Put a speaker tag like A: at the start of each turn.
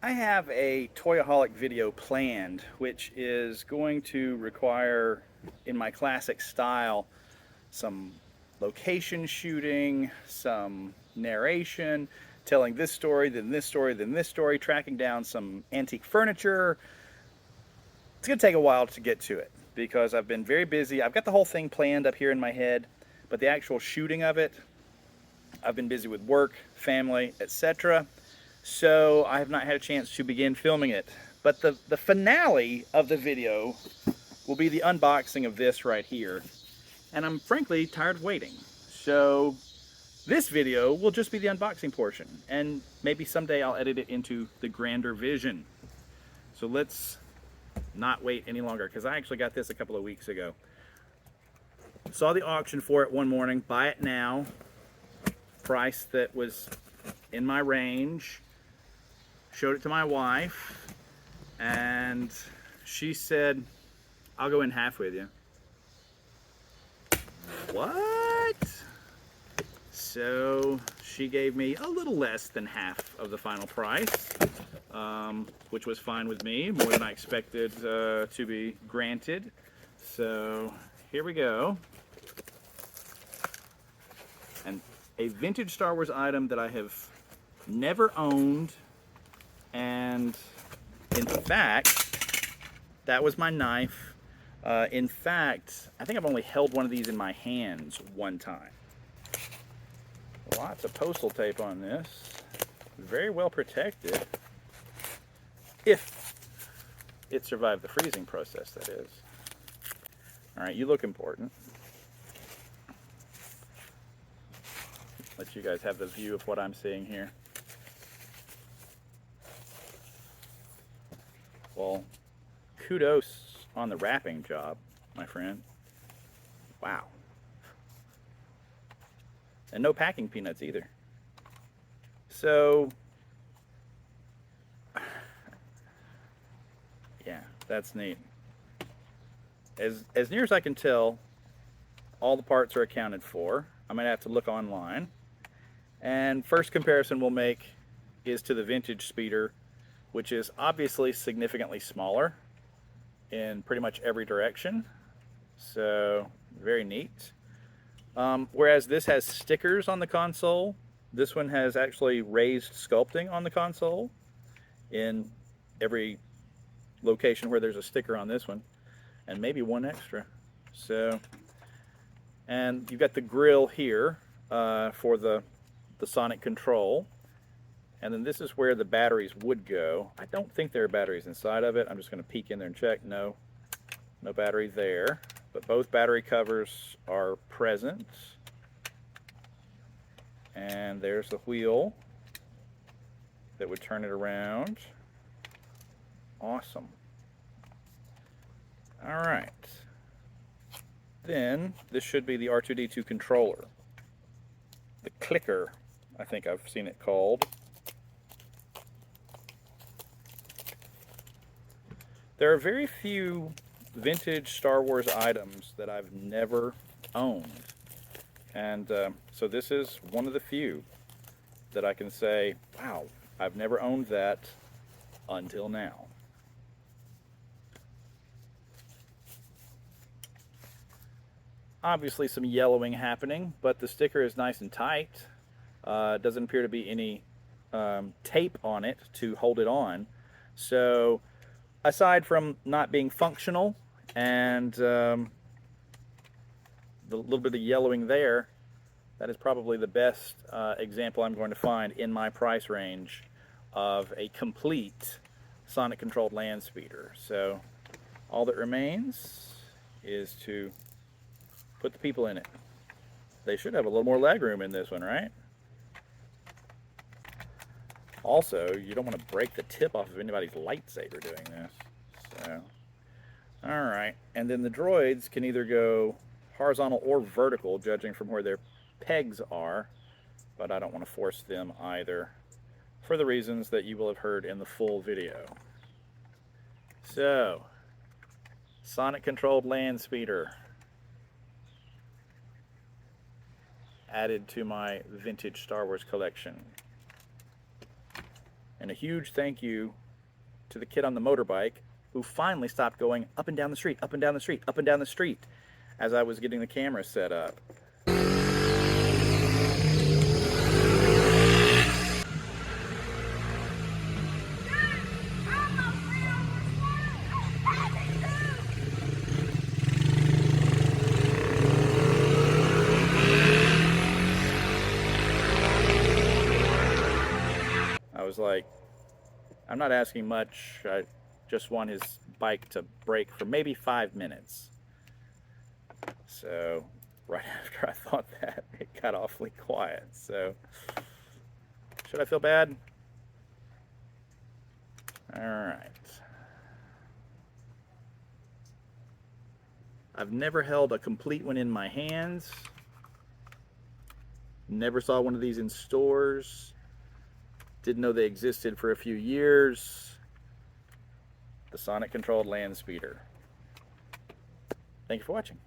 A: I have a Toyaholic video planned, which is going to require, in my classic style, some location shooting, some narration, telling this story, then this story, then this story, tracking down some antique furniture. It's going to take a while to get to it because I've been very busy. I've got the whole thing planned up here in my head, but the actual shooting of it, I've been busy with work, family, etc. So I have not had a chance to begin filming it. But the finale of the video will be the unboxing of this right here. And I'm frankly tired of waiting. So this video will just be the unboxing portion. And maybe someday I'll edit it into the grander vision. So let's not wait any longer, because I actually got this a couple of weeks ago. Saw the auction for it one morning. Buy it now. Price that was in my range. Showed it to my wife, and she said, "I'll go in half with you." What? So she gave me a little less than half of the final price, which was fine with me, more than I expected to be granted. So here we go. And a vintage Star Wars item that I have never owned. And in fact, that was my knife. In fact, I think I've only held one of these in my hands one time. Lots of postal tape on this. Very well protected. If it survived the freezing process, that is. Alright, you look important. Let you guys have the view of what I'm seeing here. Well, kudos on the wrapping job, my friend. Wow. And no packing peanuts either. So, yeah, that's neat. As near as I can tell, all the parts are accounted for. I'm going to have to look online. And first comparison we'll make is to the vintage speeder, which is obviously significantly smaller in pretty much every direction. So, very neat. Whereas this has stickers on the console, this one has actually raised sculpting on the console in every location where there's a sticker on this one, and maybe one extra. So, and you've got the grill here for the sonic control. And then this is where the batteries would go. I don't think there are batteries inside of it. I'm just going to peek in there and check. No battery there. But both battery covers are present. And there's the wheel that would turn it around. Awesome. All right. Then this should be the R2-D2 controller. The clicker, I think I've seen it called. There are very few vintage Star Wars items that I've never owned. And so this is one of the few that I can say, wow, I've never owned that until now. Obviously some yellowing happening, but the sticker is nice and tight. Doesn't appear to be any tape on it to hold it on. So aside from not being functional and the little bit of yellowing there, that is probably the best example I'm going to find in my price range of a complete sonic controlled land speeder. So all that remains is to put the people in it. They should have a little more leg room in this one, right? Also, you don't want to break the tip off of anybody's lightsaber doing this. So, alright. And then the droids can either go horizontal or vertical, judging from where their pegs are. But I don't want to force them either, for the reasons that you will have heard in the full video. So, sonic controlled land speeder. Added to my vintage Star Wars collection. And a huge thank you to the kid on the motorbike who finally stopped going up and down the street, up and down the street, up and down the street as I was getting the camera set up. I was like, I'm not asking much. I just want his bike to brake for maybe 5 minutes. So right after I thought that, it got awfully quiet. So should I feel bad? All right. I've never held a complete one in my hands. Never saw one of these in stores. Didn't know they existed for a few years. The sonic controlled land speeder. Thank you for watching.